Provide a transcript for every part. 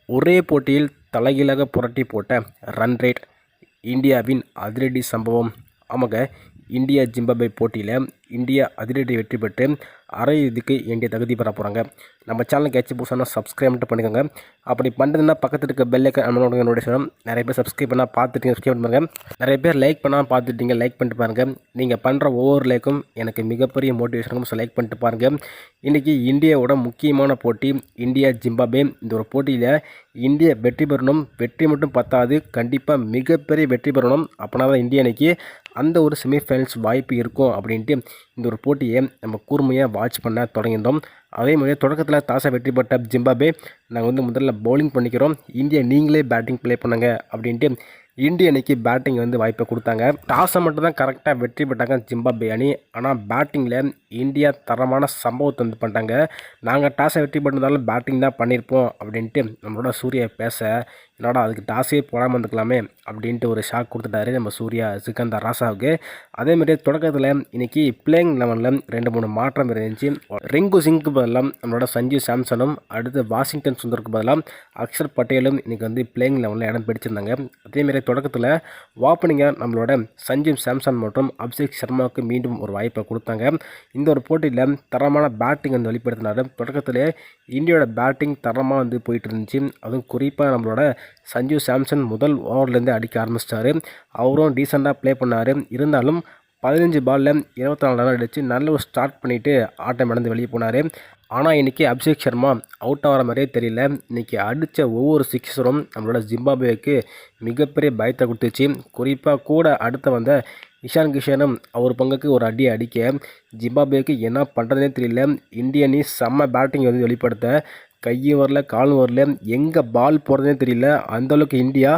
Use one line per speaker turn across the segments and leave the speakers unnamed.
ஒரே போட்டியில் தலைகீழாக புரட்டி போட்ட ரன் ரேட் இந்தியாவின் அதிரடி சம்பவம். ஆமாங்க, இந்தியா ஜிம்பாப்வே போட்டியில் இந்தியா அதிரடி வெற்றி பெற்று அரையிறுதிக்கு இந்தியா தகுதி பெற போகிறாங்க. நம்ம சேனலுக்கு ஏதாச்சும் புதுசாக சப்ஸ்கிரைப் மட்டும் பண்ணிக்கோங்க. அப்படி பண்ணுறதுனா பக்கத்தில் இருக்க பெல் ஐக்கான் நம்மளோட நோட்டிஃபிகேஷன். நிறைய பேர் சப்ஸ்கிரைப் பண்ணால் பார்த்துட்டீங்க, சப்ஸ்கிரைப் பண்ணுங்கள். நிறைய பேர் லைக் பண்ணால் பார்த்துட்டீங்க, லைக் பண்ணிட்டு பாருங்கள். நீங்கள் பண்ணுற ஒவ்வொரு லைக்கும் எனக்கு மிகப்பெரிய மோட்டிவேஷனும். லைக் பண்ணிட்டு பாருங்கள். இன்றைக்கி இந்தியாவோட முக்கியமான போட்டி இந்தியா ஜிம்பாப்வே. இந்த ஒரு போட்டியில் இந்தியா வெற்றி பெறணும். வெற்றி மட்டும் பத்தாது, கண்டிப்பாக மிகப்பெரிய வெற்றி பெறணும். அப்படின்னா தான் இந்தியா அன்றைக்கி அந்த ஒரு செமிஃபைனல்ஸ் வாய்ப்பு இருக்கும் அப்படின்ட்டு இந்த ஒரு போட்டியை நம்ம கூர்மையாக வாட்ச் பண்ண தொடங்கியிருந்தோம். அதே மாதிரி தொடக்கத்தில் டாஸை வெற்றி பெற்ற ஜிம்பாப்வே நாங்கள் முதல்ல பவுலிங் பண்ணிக்கிறோம், இந்தியா நீங்களே பேட்டிங் ப்ளே பண்ணுங்க அப்படின்ட்டு இந்திய அணிக்கு பேட்டிங் வாய்ப்பை கொடுத்தாங்க. டாஸை மட்டும் தான் கரெக்டாக வெற்றி பெற்றாங்க ஜிம்பாப்வே அணி. ஆனால் பேட்டிங்கில் இந்தியா தரமான சம்பவத்தை பண்ணிட்டாங்க. நாங்கள் டாஸை வெற்றி பெற்றதாலும் பேட்டிங் தான் பண்ணியிருப்போம் அப்படின்ட்டு நம்மளோட சூர்யா பேச, என்னடா அதுக்கு டாஸே போடாமல் இருந்துக்கலாமே அப்படின்ட்டு ஒரு ஷாக் கொடுத்துட்டாரு நம்ம சூர்யா சிக்கந்தர் ராசாவுக்கு. அதேமாதிரி தொடக்கத்தில் இன்றைக்கி பிளேயிங் லெவனில் 2-3 மாற்றம் இருந்துச்சு. ரிங்கு சிங்க்கு பதிலாக நம்மளோட சஞ்சு சாம்சனும், அடுத்து வாஷிங்டன் சுந்தருக்கு பதிலாக அக்ஷர் பட்டேலும் இன்றைக்கி பிளேயிங் லெவனில் இடம் பிடிச்சிருந்தாங்க. அதேமாதிரி தொடக்கத்தில் ஓப்பனிங்காக நம்மளோட சஞ்சு சாம்சன் மற்றும் அபிஷேக் சர்மாவுக்கு மீண்டும் ஒரு வாய்ப்பை கொடுத்தாங்க. இந்த ஒரு போட்டியில் தரமான பேட்டிங் வெளிப்படுத்தினார். தொடக்கத்தில் இந்தியாவோட பேட்டிங் தரமாக போயிட்டு இருந்துச்சு. அதுவும் குறிப்பாக நம்மளோட சஞ்சு சாம்சன் முதல் ஓவர்லேருந்து அடிக்க ஆரம்பிச்சிட்டாரு. அவரும் டீசெண்டாக ப்ளே பண்ணார். இருந்தாலும் 15 பாலில் 24 ரன் அடித்து நல்ல ஒரு ஸ்டார்ட் பண்ணிவிட்டு ஆட்டம் இழந்து வெளியே போனார். ஆனால் இன்றைக்கி அபிஷேக் சர்மா அவுட் ஆகிற மாதிரியே தெரியல. இன்றைக்கி அடித்த ஒவ்வொரு சிக்ஸரும் நம்மளோட ஜிம்பாப்வேக்கு மிகப்பெரிய பயத்தை கொடுத்துச்சு. குறிப்பாக கூட அடுத்த வந்த இஷான் கிஷனும் அவர் பங்குக்கு ஒரு அடி அடிக்க ஜிம்பாப்வேக்கு என்ன பண்ணுறதுனே தெரியல. இந்திய அணி செம்ம பேட்டிங் வெளிப்படுத்த கையும் வரல, காலும் வரல, எங்கே பால் போகிறதுனே தெரியல. அந்தளவுக்கு இந்தியா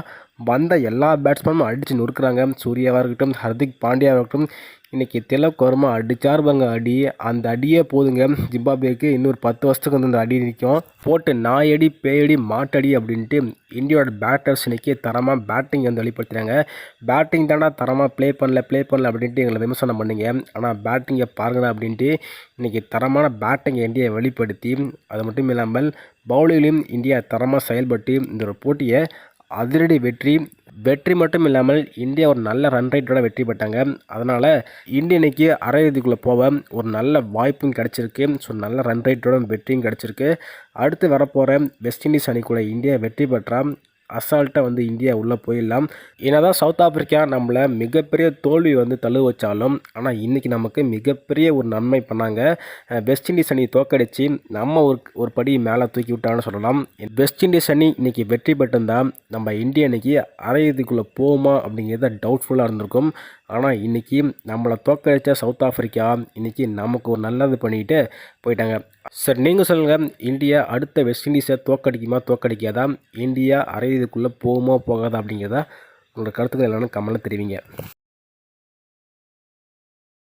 வந்த எல்லா பேட்ஸ்மேனும் அடித்து நொறுக்குறாங்க. சூர்யாவாக இருக்கட்டும், ஹர்திக் பாண்டியாவாக இருக்கட்டும், இன்றைக்கி திலக் வர்மா அடிச்சார்பாங்க அடி. அந்த அடியே போதுங்க ஜிம்பாப்வேக்கு இன்னொரு 10 வருஷத்துக்கு அந்த அடி நிற்கும். போட்டு நாயடி பேயடி மாட்டடி அப்படின்ட்டு இந்தியாவோட பேட்டர்ஸ் இன்றைக்கி தரமாக பேட்டிங் வெளிப்படுத்துகிறாங்க. பேட்டிங் தானே தரமாக ப்ளே பண்ணல அப்படின்ட்டு எங்களை விமர்சனம் பண்ணிங்க. ஆனால் பேட்டிங்கை பாருங்கடா அப்படின்ட்டு இன்றைக்கி தரமான பேட்டிங்கை இந்தியா வெளிப்படுத்தி, அது மட்டும் இல்லாமல் பவுலிங்லையும் இந்தியா தரமாக செயல்பட்டு இந்த ஒரு போட்டியை அதிரடி வெற்றி மட்டும் இல்லாமல் இந்தியா ஒரு நல்ல ரன் ரேட்டோட வெற்றி பெற்றாங்க. அதனால் இந்திய அணிக்கு அரையிறுதிக்குள்ளே போக ஒரு நல்ல வாய்ப்பும் கிடச்சிருக்கு. ஸோ நல்ல ரன் ரேட்டோட வெற்றியும் கிடச்சிருக்கு. அடுத்து வரப்போகிற வெஸ்ட் இண்டீஸ் அணி கூட இந்தியா வெற்றி பெற்றால் அசால்ட்டாக இந்தியா உள்ளே போயிடலாம். ஏன்னா சவுத் ஆப்பிரிக்கா நம்மளை மிகப்பெரிய தோல்வி தழுவ வச்சாலும், ஆனால் இன்றைக்கி நமக்கு மிகப்பெரிய ஒரு நன்மை பண்ணாங்க. வெஸ்ட் இண்டீஸ் அணி தோக்கடித்து நம்ம ஒரு படி மேலே தூக்கி விட்டாங்கன்னு சொல்லலாம். வெஸ்ட் இண்டீஸ் அணி இன்றைக்கி வெற்றி பெற்றிருந்தால் நம்ம இந்திய அணிக்கு அரையிறுதிக்குள்ளே போகுமா அப்படிங்கிறத டவுட்ஃபுல்லாக இருந்திருக்கும். ஆனால் இன்றைக்கி நம்மளை தோக்கடித்த சவுத் ஆப்பிரிக்கா இன்றைக்கி நமக்கு ஒரு நல்லது பண்ணிட்டு போயிட்டாங்க. சரி, நீங்கள் சொல்லுங்கள், இந்தியா அடுத்த வெஸ்ட் இண்டீஸை தோக்கடிக்காதா? இந்தியா அரையிறுதிக்குள்ளே போகுமா போகாதா அப்படிங்கிறதா உங்களோட கருத்துக்கள் என்னென்னு கமெண்ட்டில் தெரிவிங்க.